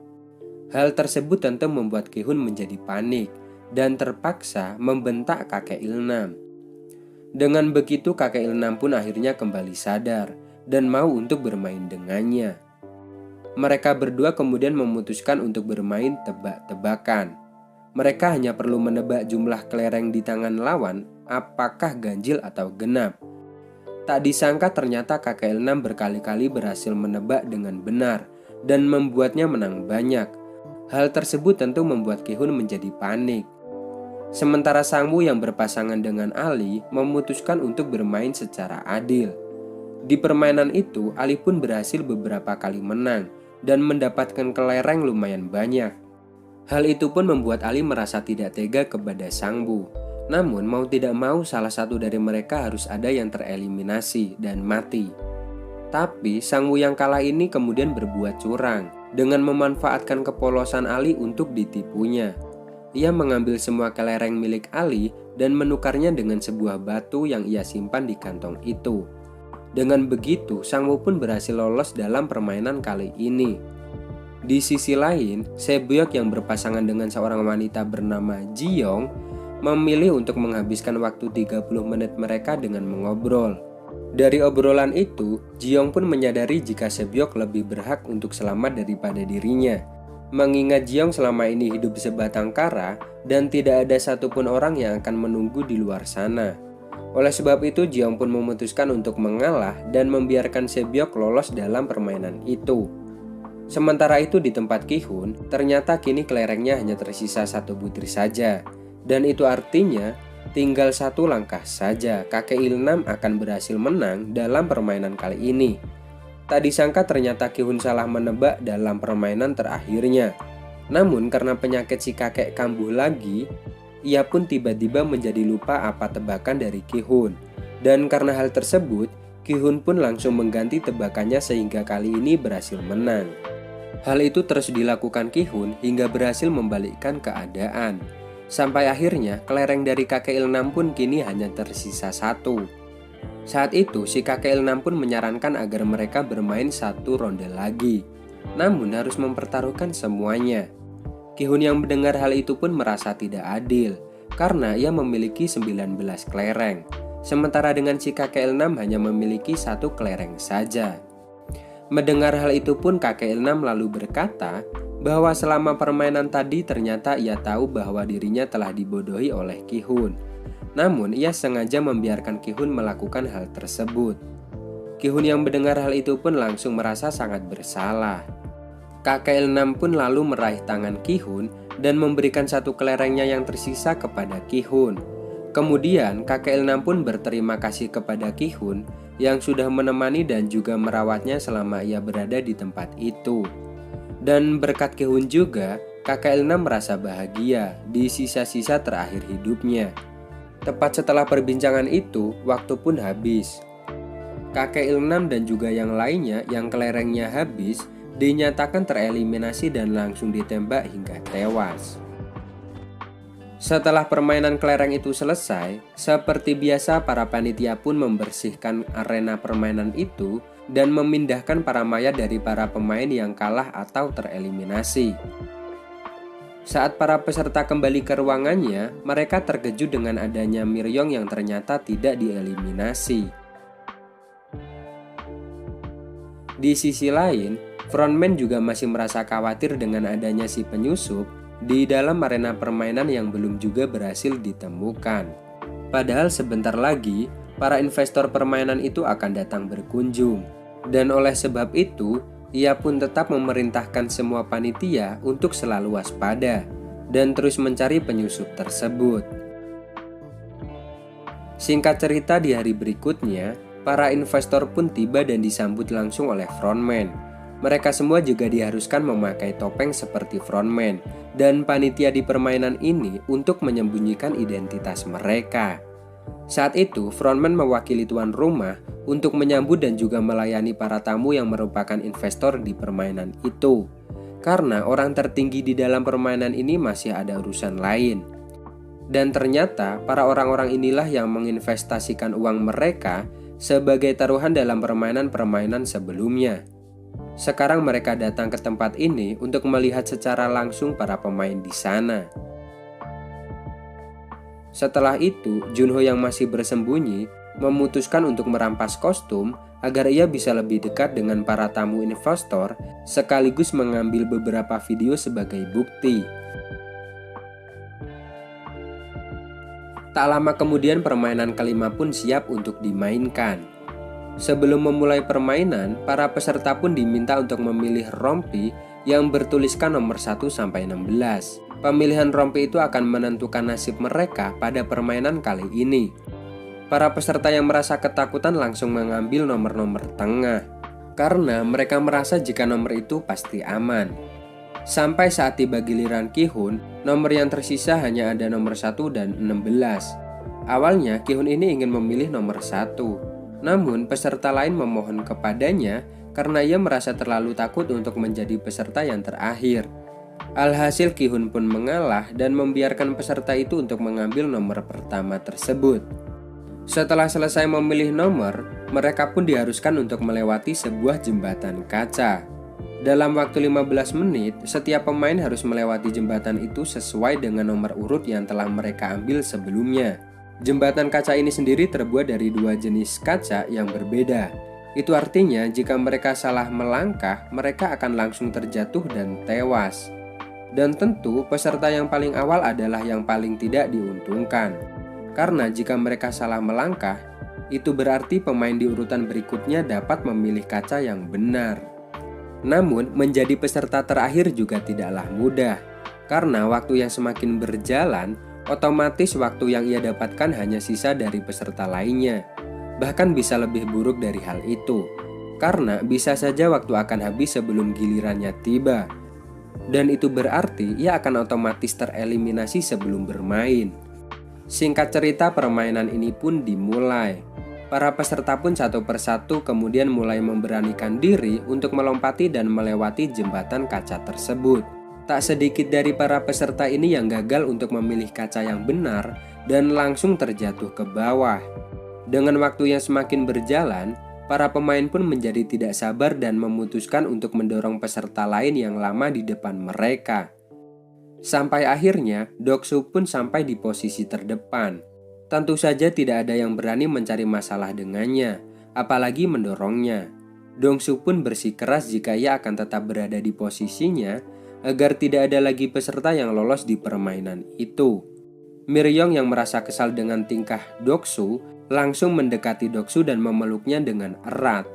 [SPEAKER 1] Hal tersebut tentu membuat Ki-hun menjadi panik dan terpaksa membentak kakek Ilnam. Dengan begitu kakek Ilnam pun akhirnya kembali sadar dan mau untuk bermain dengannya. Mereka berdua kemudian memutuskan untuk bermain tebak-tebakan. Mereka hanya perlu menebak jumlah kelereng di tangan lawan apakah ganjil atau genap. Tak disangka ternyata kakek Ilnam berkali-kali berhasil menebak dengan benar dan membuatnya menang banyak. Hal tersebut tentu membuat Ki-hun menjadi panik. Sementara Sang-woo yang berpasangan dengan Ali memutuskan untuk bermain secara adil. Di permainan itu, Ali pun berhasil beberapa kali menang dan mendapatkan kelereng lumayan banyak. Hal itu pun membuat Ali merasa tidak tega kepada Sang-woo. Namun mau tidak mau salah satu dari mereka harus ada yang tereliminasi dan mati. Tapi Sang-woo yang kalah ini kemudian berbuat curang dengan memanfaatkan kepolosan Ali untuk ditipunya. Ia mengambil semua kelereng milik Ali dan menukarnya dengan sebuah batu yang ia simpan di kantong itu. Dengan begitu, Sang-woo pun berhasil lolos dalam permainan kali ini. Di sisi lain, Sebyok yang berpasangan dengan seorang wanita bernama Ji-young memilih untuk menghabiskan waktu 30 menit mereka dengan mengobrol. Dari obrolan itu, Ji-young pun menyadari jika Sebyok lebih berhak untuk selamat daripada dirinya. Mengingat Ji-young selama ini hidup sebatang kara dan tidak ada satupun orang yang akan menunggu di luar sana. Oleh sebab itu, Ji-young pun memutuskan untuk mengalah dan membiarkan Sebyok lolos dalam permainan itu. Sementara itu di tempat Ki-hun, ternyata kini kelerengnya hanya tersisa 1 butir saja. Dan itu artinya tinggal 1 langkah saja kakek Ilnam akan berhasil menang dalam permainan kali ini. Tak disangka ternyata Ki-hun salah menebak dalam permainan terakhirnya. Namun karena penyakit si kakek kambuh lagi, ia pun tiba-tiba menjadi lupa apa tebakan dari Ki-hun. Dan karena hal tersebut, Ki-hun pun langsung mengganti tebakannya sehingga kali ini berhasil menang. Hal itu terus dilakukan Ki-hun hingga berhasil membalikkan keadaan. Sampai akhirnya kelereng dari kakek Ilnam pun kini hanya tersisa 1. Saat itu si kakek Ilnam pun menyarankan agar mereka bermain 1 ronde lagi. Namun harus mempertaruhkan semuanya. Ki-hun yang mendengar hal itu pun merasa tidak adil karena ia memiliki 19 kelereng. Sementara dengan si kakek Ilnam hanya memiliki 1 kelereng saja. Mendengar hal itu pun kakek Ilnam lalu berkata bahwa selama permainan tadi ternyata ia tahu bahwa dirinya telah dibodohi oleh Ki-hun. Namun ia sengaja membiarkan Ki-hun melakukan hal tersebut. Ki-hun yang mendengar hal itu pun langsung merasa sangat bersalah. Kakek Ilnam pun lalu meraih tangan Ki-hun dan memberikan 1 kelerengnya yang tersisa kepada Ki-hun. Kemudian kakek Ilnam pun berterima kasih kepada Ki-hun yang sudah menemani dan juga merawatnya selama ia berada di tempat itu. Dan berkat Ki-hun juga, kakek Ilnam merasa bahagia di sisa-sisa terakhir hidupnya. Tepat setelah perbincangan itu, waktu pun habis. Kakek Ilnam dan juga yang lainnya yang kelerengnya habis dinyatakan tereliminasi dan langsung ditembak hingga tewas. Setelah permainan kelereng itu selesai, seperti biasa para panitia pun membersihkan arena permainan itu dan memindahkan para mayat dari para pemain yang kalah atau tereliminasi. Saat para peserta kembali ke ruangannya, mereka terkejut dengan adanya Miryong yang ternyata tidak dieliminasi. Di sisi lain, frontman juga masih merasa khawatir dengan adanya si penyusup di dalam arena permainan yang belum juga berhasil ditemukan. Padahal sebentar lagi, para investor permainan itu akan datang berkunjung. Dan oleh sebab itu, ia pun tetap memerintahkan semua panitia untuk selalu waspada dan terus mencari penyusup tersebut. Singkat cerita, di hari berikutnya, para investor pun tiba dan disambut langsung oleh frontman. Mereka semua juga diharuskan memakai topeng seperti frontman dan panitia di permainan ini untuk menyembunyikan identitas mereka. Saat itu, frontman mewakili tuan rumah untuk menyambut dan juga melayani para tamu yang merupakan investor di permainan itu. Karena orang tertinggi di dalam permainan ini masih ada urusan lain. Dan ternyata para orang-orang inilah yang menginvestasikan uang mereka sebagai taruhan dalam permainan-permainan sebelumnya. Sekarang mereka datang ke tempat ini untuk melihat secara langsung para pemain di sana. Setelah itu, Junho yang masih bersembunyi memutuskan untuk merampas kostum agar ia bisa lebih dekat dengan para tamu investor sekaligus mengambil beberapa video sebagai bukti. Tak lama kemudian permainan kelima pun siap untuk dimainkan. Sebelum memulai permainan, para peserta pun diminta untuk memilih rompi yang bertuliskan nomor 1 sampai 16. Pemilihan rompi itu akan menentukan nasib mereka pada permainan kali ini. Para peserta yang merasa ketakutan langsung mengambil nomor-nomor tengah, karena mereka merasa jika nomor itu pasti aman. Sampai saat tiba giliran Ki-hun, nomor yang tersisa hanya ada nomor 1 dan 16. Awalnya Ki-hun ini ingin memilih nomor 1. Namun peserta lain memohon kepadanya karena ia merasa terlalu takut untuk menjadi peserta yang terakhir. Alhasil Ki-hun pun mengalah dan membiarkan peserta itu untuk mengambil nomor pertama tersebut. Setelah selesai memilih nomor, mereka pun diharuskan untuk melewati sebuah jembatan kaca. Dalam waktu 15 menit, setiap pemain harus melewati jembatan itu sesuai dengan nomor urut yang telah mereka ambil sebelumnya. Jembatan kaca ini sendiri terbuat dari 2 jenis kaca yang berbeda. Itu artinya jika mereka salah melangkah, mereka akan langsung terjatuh dan tewas. Dan tentu peserta yang paling awal adalah yang paling tidak diuntungkan. Karena jika mereka salah melangkah, itu berarti pemain di urutan berikutnya dapat memilih kaca yang benar. Namun, menjadi peserta terakhir juga tidaklah mudah. Karena waktu yang semakin berjalan, otomatis waktu yang ia dapatkan hanya sisa dari peserta lainnya. Bahkan bisa lebih buruk dari hal itu. Karena bisa saja waktu akan habis sebelum gilirannya tiba. Dan itu berarti ia akan otomatis tereliminasi sebelum bermain. Singkat cerita, permainan ini pun dimulai. Para peserta pun satu persatu kemudian mulai memberanikan diri untuk melompati dan melewati jembatan kaca tersebut. Tak sedikit dari para peserta ini yang gagal untuk memilih kaca yang benar dan langsung terjatuh ke bawah. Dengan waktu yang semakin berjalan, para pemain pun menjadi tidak sabar dan memutuskan untuk mendorong peserta lain yang lama di depan mereka. Sampai akhirnya, Doksu pun sampai di posisi terdepan. Tentu saja tidak ada yang berani mencari masalah dengannya, apalagi mendorongnya. Dongsu pun bersikeras jika ia akan tetap berada di posisinya agar tidak ada lagi peserta yang lolos di permainan itu. Miryong yang merasa kesal dengan tingkah Doksu langsung mendekati Doksu dan memeluknya dengan erat.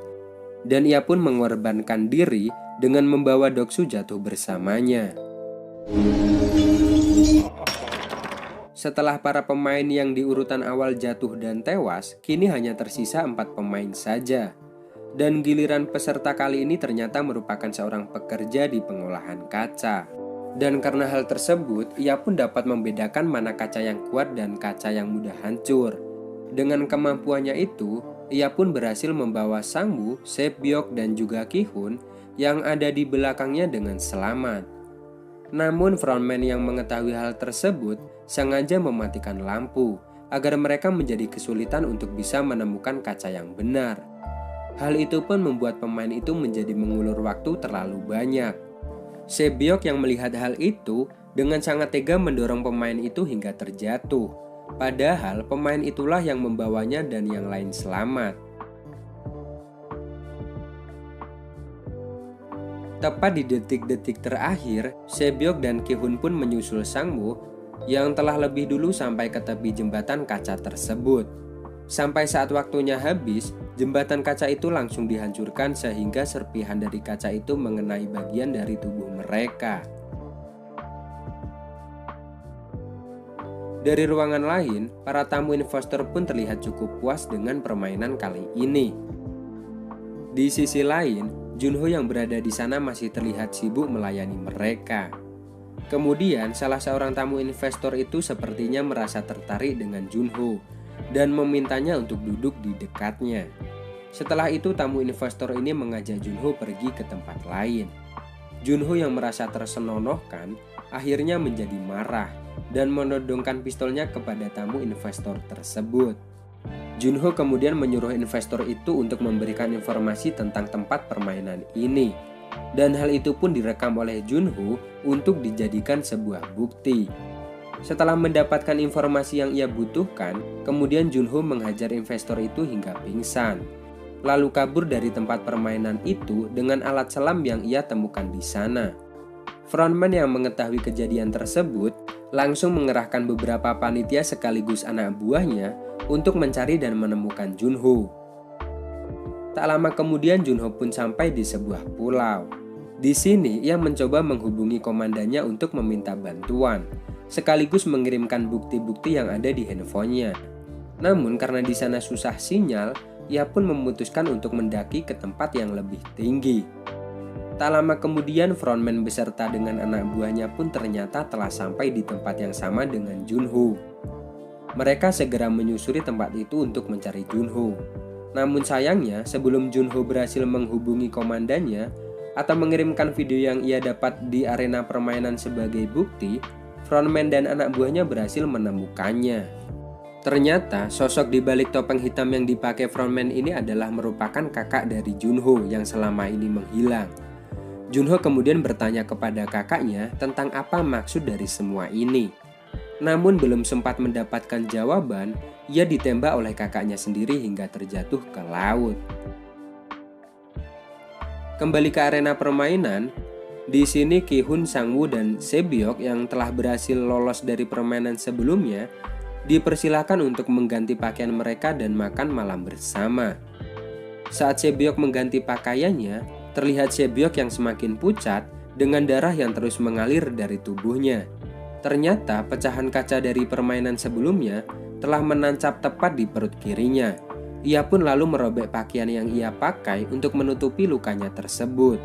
[SPEAKER 1] Dan ia pun mengorbankan diri dengan membawa Doksu jatuh bersamanya. Setelah para pemain yang di urutan awal jatuh dan tewas, kini hanya tersisa 4 pemain saja. Dan giliran peserta kali ini ternyata merupakan seorang pekerja di pengolahan kaca. Dan karena hal tersebut, ia pun dapat membedakan mana kaca yang kuat dan kaca yang mudah hancur. Dengan kemampuannya itu, ia pun berhasil membawa Sangwoo, Sebyok, dan juga Ki-hun yang ada di belakangnya dengan selamat. Namun frontman yang mengetahui hal tersebut sengaja mematikan lampu agar mereka menjadi kesulitan untuk bisa menemukan kaca yang benar. Hal itu pun membuat pemain itu menjadi mengulur waktu terlalu banyak. Sebyok yang melihat hal itu dengan sangat tega mendorong pemain itu hingga terjatuh. Padahal pemain itulah yang membawanya dan yang lain selamat. Tepat di detik-detik terakhir, Sebyok dan Ki-hun pun menyusul Sangwoo yang telah lebih dulu sampai ke tepi jembatan kaca tersebut. Sampai saat waktunya habis, jembatan kaca itu langsung dihancurkan sehingga serpihan dari kaca itu mengenai bagian dari tubuh mereka. Dari ruangan lain, para tamu investor pun terlihat cukup puas dengan permainan kali ini. Di sisi lain, Junho yang berada di sana masih terlihat sibuk melayani mereka. Kemudian salah seorang tamu investor itu sepertinya merasa tertarik dengan Junho. dan memintanya untuk duduk di dekatnya. Setelah itu tamu investor ini mengajak Junho pergi ke tempat lain. Junho yang merasa tersenonohkan akhirnya menjadi marah dan menodongkan pistolnya kepada tamu investor tersebut. Junho kemudian menyuruh investor itu untuk memberikan informasi tentang tempat permainan ini. Dan hal itu pun direkam oleh Junho untuk dijadikan sebuah bukti. Setelah mendapatkan informasi yang ia butuhkan, kemudian Junho menghajar investor itu hingga pingsan. Lalu kabur dari tempat permainan itu dengan alat selam yang ia temukan di sana. Frontman yang mengetahui kejadian tersebut langsung mengerahkan beberapa panitia sekaligus anak buahnya untuk mencari dan menemukan Junho. Tak lama kemudian Junho pun sampai di sebuah pulau. Di sini ia mencoba menghubungi komandannya untuk meminta bantuan, sekaligus mengirimkan bukti-bukti yang ada di handphonenya. Namun karena di sana susah sinyal, ia pun memutuskan untuk mendaki ke tempat yang lebih tinggi. Tak lama kemudian frontman beserta dengan anak buahnya pun ternyata telah sampai di tempat yang sama dengan Junho. Mereka segera menyusuri tempat itu untuk mencari Junho. Namun sayangnya sebelum Junho berhasil menghubungi komandannya atau mengirimkan video yang ia dapat di arena permainan sebagai bukti, frontman dan anak buahnya berhasil menemukannya. Ternyata sosok di balik topeng hitam yang dipakai frontman ini adalah merupakan kakak dari Junho yang selama ini menghilang. Junho kemudian bertanya kepada kakaknya tentang apa maksud dari semua ini. Namun belum sempat mendapatkan jawaban, ia ditembak oleh kakaknya sendiri hingga terjatuh ke laut. Kembali ke arena permainan, di sini Ki-hun, Sang-woo, dan Se-byok yang telah berhasil lolos dari permainan sebelumnya dipersilakan untuk mengganti pakaian mereka dan makan malam bersama. Saat Se-byok mengganti pakaiannya, terlihat Se-byok yang semakin pucat dengan darah yang terus mengalir dari tubuhnya. Ternyata pecahan kaca dari permainan sebelumnya telah menancap tepat di perut kirinya. Ia pun lalu merobek pakaian yang ia pakai untuk menutupi lukanya tersebut.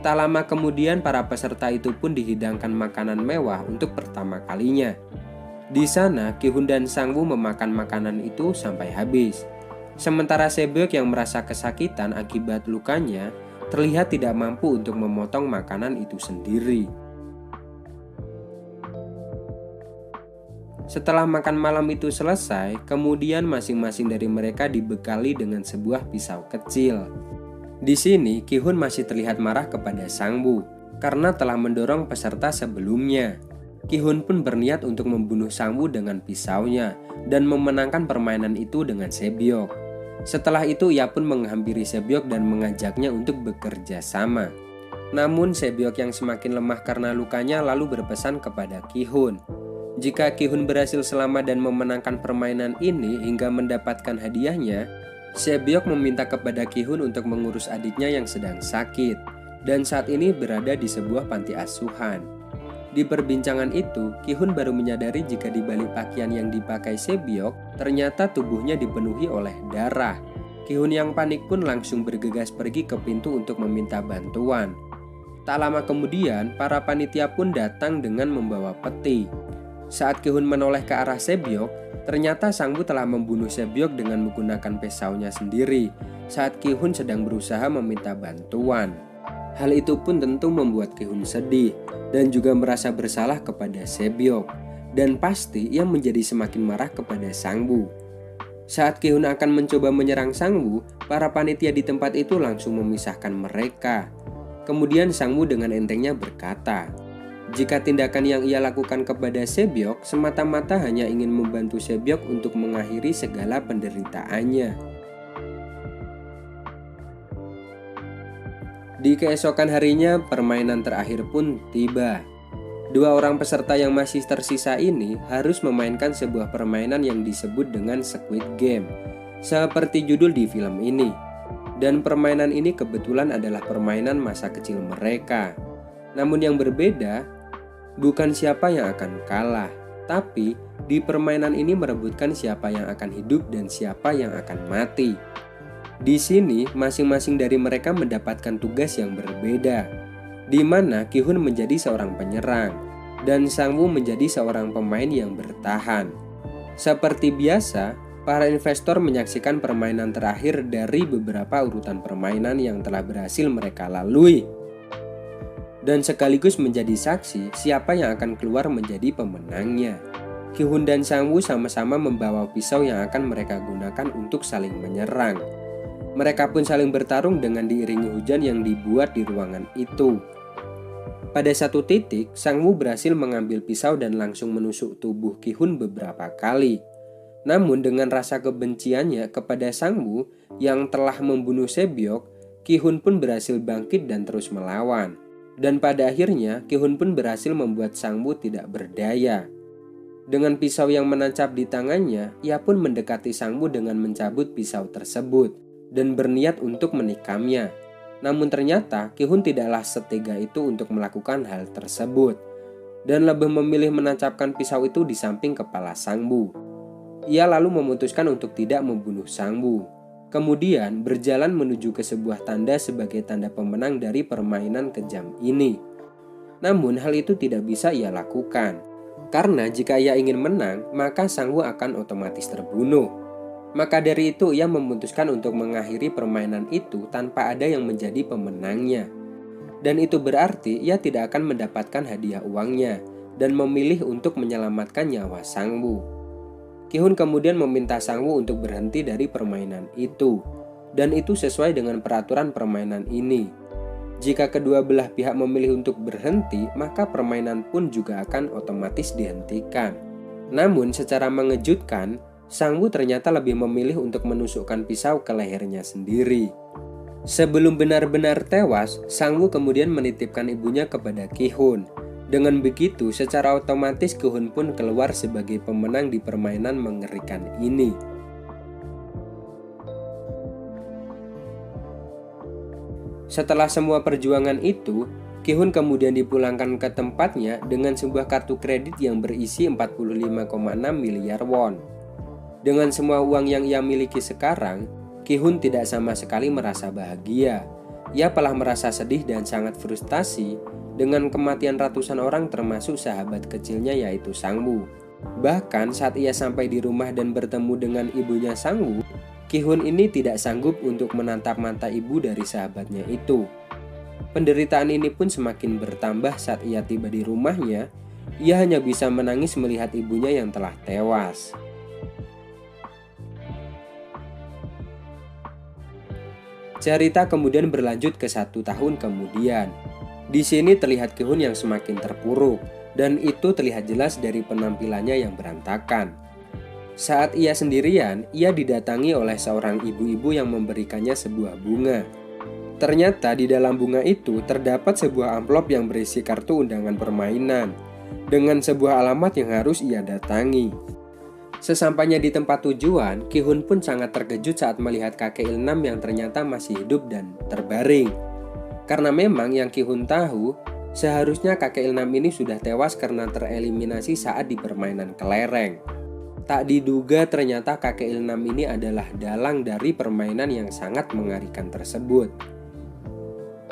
[SPEAKER 1] Tak lama kemudian para peserta itu pun dihidangkan makanan mewah untuk pertama kalinya. Di sana Ki-hun dan Sang-woo memakan makanan itu sampai habis. Sementara Se-byok yang merasa kesakitan akibat lukanya terlihat tidak mampu untuk memotong makanan itu sendiri. Setelah makan malam itu selesai, kemudian masing-masing dari mereka dibekali dengan sebuah pisau kecil. Di sini Ki-hun masih terlihat marah kepada Sang-woo karena telah mendorong peserta sebelumnya. Ki-hun pun berniat untuk membunuh Sang-woo dengan pisaunya dan memenangkan permainan itu dengan Se-byok. Setelah itu ia pun menghampiri Se-byok dan mengajaknya untuk bekerja sama. Namun Se-byok yang semakin lemah karena lukanya lalu berpesan kepada Ki-hun. Jika Ki-hun berhasil selamat dan memenangkan permainan ini hingga mendapatkan hadiahnya, Se-byok meminta kepada Ki-hun untuk mengurus adiknya yang sedang sakit dan saat ini berada di sebuah panti asuhan. Di perbincangan itu, Ki-hun baru menyadari jika di balik pakaian yang dipakai Se-byok, ternyata tubuhnya dipenuhi oleh darah. Ki-hun yang panik pun langsung bergegas pergi ke pintu untuk meminta bantuan. Tak lama kemudian, para panitia pun datang dengan membawa peti. Saat Ki-hun menoleh ke arah Se-byok, ternyata Sang-woo telah membunuh Se-byok dengan menggunakan pisaunya sendiri saat Ki-hun sedang berusaha meminta bantuan. Hal itu pun tentu membuat Ki-hun sedih dan juga merasa bersalah kepada Se-byok, dan pasti ia menjadi semakin marah kepada Sang-woo. Saat Ki-hun akan mencoba menyerang Sang-woo, para panitia di tempat itu langsung memisahkan mereka. Kemudian Sang-woo dengan entengnya berkata, jika tindakan yang ia lakukan kepada Se-byok semata-mata hanya ingin membantu Se-byok untuk mengakhiri segala penderitaannya. Di keesokan harinya, permainan terakhir pun tiba. Dua orang peserta yang masih tersisa ini harus memainkan sebuah permainan yang disebut dengan Squid Game, seperti judul di film ini. Dan permainan ini kebetulan adalah permainan masa kecil mereka. Namun yang berbeda, bukan siapa yang akan kalah, tapi di permainan ini merebutkan siapa yang akan hidup dan siapa yang akan mati. Di sini, masing-masing dari mereka mendapatkan tugas yang berbeda, di mana Ki-hun menjadi seorang penyerang, dan Sang Woo menjadi seorang pemain yang bertahan. Seperti biasa, para investor menyaksikan permainan terakhir dari beberapa urutan permainan yang telah berhasil mereka lalui, dan sekaligus menjadi saksi siapa yang akan keluar menjadi pemenangnya. Ki-hun dan Sang Woo sama-sama membawa pisau yang akan mereka gunakan untuk saling menyerang. Mereka pun saling bertarung dengan diiringi hujan yang dibuat di ruangan itu. Pada satu titik, Sang Woo berhasil mengambil pisau dan langsung menusuk tubuh Ki-hun beberapa kali. Namun dengan rasa kebenciannya kepada Sang Woo yang telah membunuh Sebyok, Ki-hun pun berhasil bangkit dan terus melawan. Dan pada akhirnya, Ki-hun pun berhasil membuat Sang Woo tidak berdaya. Dengan pisau yang menancap di tangannya, ia pun mendekati Sang Woo dengan mencabut pisau tersebut dan berniat untuk menikamnya. Namun ternyata Ki-hun tidaklah setega itu untuk melakukan hal tersebut dan lebih memilih menancapkan pisau itu di samping kepala Sang Woo. Ia lalu memutuskan untuk tidak membunuh Sang Woo. Kemudian berjalan menuju ke sebuah tanda sebagai tanda pemenang dari permainan kejam ini. Namun hal itu tidak bisa ia lakukan, karena jika ia ingin menang, maka Sang Woo akan otomatis terbunuh. Maka dari itu ia memutuskan untuk mengakhiri permainan itu tanpa ada yang menjadi pemenangnya. Dan itu berarti ia tidak akan mendapatkan hadiah uangnya dan memilih untuk menyelamatkan nyawa Sang Woo. Ki-hun kemudian meminta Sang Woo untuk berhenti dari permainan itu. Dan itu sesuai dengan peraturan permainan ini. Jika kedua belah pihak memilih untuk berhenti, maka permainan pun juga akan otomatis dihentikan. Namun secara mengejutkan, Sang Woo ternyata lebih memilih untuk menusukkan pisau ke lehernya sendiri. Sebelum benar-benar tewas, Sang Woo kemudian menitipkan ibunya kepada Ki-hun. Dengan begitu, secara otomatis Ki-hun pun keluar sebagai pemenang di permainan mengerikan ini. Setelah semua perjuangan itu, Ki-hun kemudian dipulangkan ke tempatnya dengan sebuah kartu kredit yang berisi 45,6 miliar won. Dengan semua uang yang ia miliki sekarang, Ki-hun tidak sama sekali merasa bahagia. Ia malah merasa sedih dan sangat frustasi dengan kematian ratusan orang termasuk sahabat kecilnya yaitu Sang Woo. Bahkan saat ia sampai di rumah dan bertemu dengan ibunya Sang Woo, Ki-hun ini tidak sanggup untuk menatap mata ibu dari sahabatnya itu. Penderitaan ini pun semakin bertambah saat ia tiba di rumahnya. Ia hanya bisa menangis melihat ibunya yang telah tewas. Cerita kemudian berlanjut ke 1 tahun kemudian. Di sini terlihat Ki-hun yang semakin terpuruk, dan itu terlihat jelas dari penampilannya yang berantakan. Saat ia sendirian, ia didatangi oleh seorang ibu-ibu yang memberikannya sebuah bunga. Ternyata di dalam bunga itu terdapat sebuah amplop yang berisi kartu undangan permainan, dengan sebuah alamat yang harus ia datangi. Sesampainya di tempat tujuan, Ki-hun pun sangat terkejut saat melihat kakek Il-nam yang ternyata masih hidup dan terbaring. Karena memang yang Ki-hun tahu, seharusnya kakek Il-nam ini sudah tewas karena tereliminasi saat di permainan kelereng. Tak diduga ternyata kakek Il-nam ini adalah dalang dari permainan yang sangat mengerikan tersebut.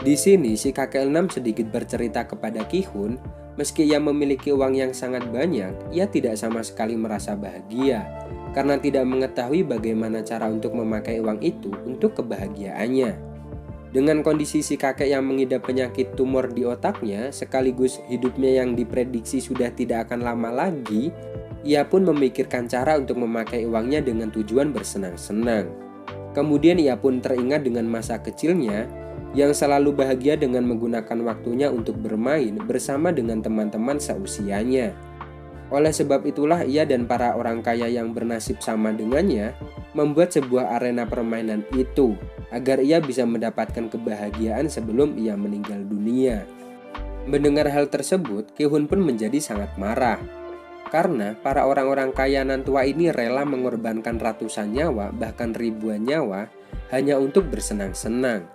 [SPEAKER 1] Di sini si kakek Il-nam sedikit bercerita kepada Ki-hun. Meski ia memiliki uang yang sangat banyak, ia tidak sama sekali merasa bahagia karena tidak mengetahui bagaimana cara untuk memakai uang itu untuk kebahagiaannya. Dengan kondisi si kakek yang mengidap penyakit tumor di otaknya sekaligus hidupnya yang diprediksi sudah tidak akan lama lagi, ia pun memikirkan cara untuk memakai uangnya dengan tujuan bersenang-senang. Kemudian ia pun teringat dengan masa kecilnya yang selalu bahagia dengan menggunakan waktunya untuk bermain bersama dengan teman-teman seusianya. Oleh sebab itulah ia dan para orang kaya yang bernasib sama dengannya membuat sebuah arena permainan itu agar ia bisa mendapatkan kebahagiaan sebelum ia meninggal dunia. Mendengar hal tersebut, Ki-hun pun menjadi sangat marah karena para orang-orang kaya nan tua ini rela mengorbankan ratusan nyawa bahkan ribuan nyawa hanya untuk bersenang-senang.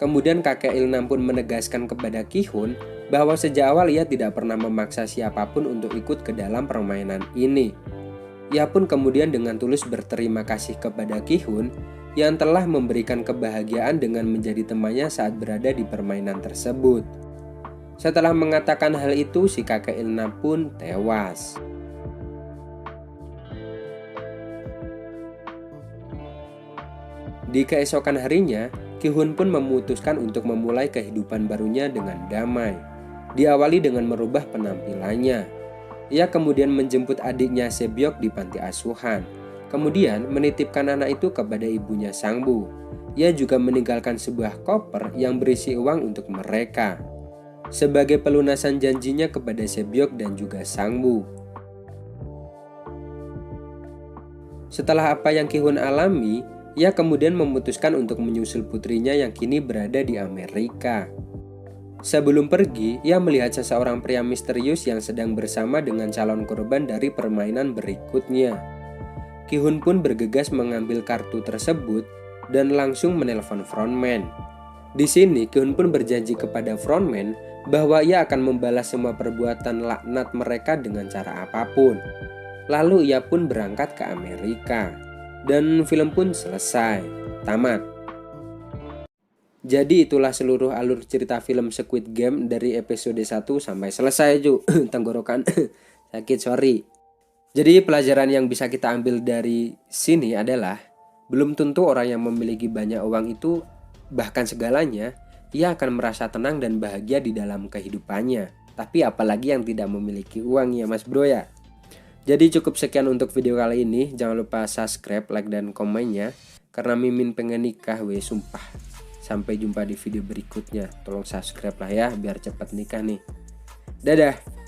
[SPEAKER 1] Kemudian kakek Il-nam pun menegaskan kepada Ki-hun bahwa sejak awal ia tidak pernah memaksa siapapun untuk ikut ke dalam permainan ini. Ia pun kemudian dengan tulus berterima kasih kepada Ki-hun yang telah memberikan kebahagiaan dengan menjadi temannya saat berada di permainan tersebut. Setelah mengatakan hal itu, si kakek Ilna pun tewas. Di keesokan harinya, Ki-hun pun memutuskan untuk memulai kehidupan barunya dengan damai. Diawali dengan merubah penampilannya. Ia kemudian menjemput adiknya Sebyok di panti asuhan. Kemudian menitipkan anak itu kepada ibunya Sangbu. Ia juga meninggalkan sebuah koper yang berisi uang untuk mereka, sebagai pelunasan janjinya kepada Sebyok dan juga Sangbu. Setelah apa yang Ki-hun alami, ia kemudian memutuskan untuk menyusul putrinya yang kini berada di Amerika. Sebelum pergi, ia melihat seseorang pria misterius yang sedang bersama dengan calon korban dari permainan berikutnya. Ki-hun pun bergegas mengambil kartu tersebut dan langsung menelpon frontman. Di sini, Ki-hun pun berjanji kepada frontman bahwa ia akan membalas semua perbuatan laknat mereka dengan cara apapun. Lalu ia pun berangkat ke Amerika. Dan film pun selesai, tamat. Jadi itulah seluruh alur cerita film Squid Game dari episode 1 sampai selesai Ju. Tenggorokan sakit, sorry. Jadi pelajaran yang bisa kita ambil dari sini adalah belum tentu orang yang memiliki banyak uang itu, bahkan segalanya, ia akan merasa tenang dan bahagia di dalam kehidupannya. Tapi apalagi yang tidak memiliki uang ya mas bro ya. Jadi cukup sekian untuk video kali ini. Jangan lupa subscribe, like, dan komennya. Karena Mimin pengen nikah sumpah. Sampai jumpa di video berikutnya. Tolong subscribe lah ya biar cepat nikah nih. Dadah.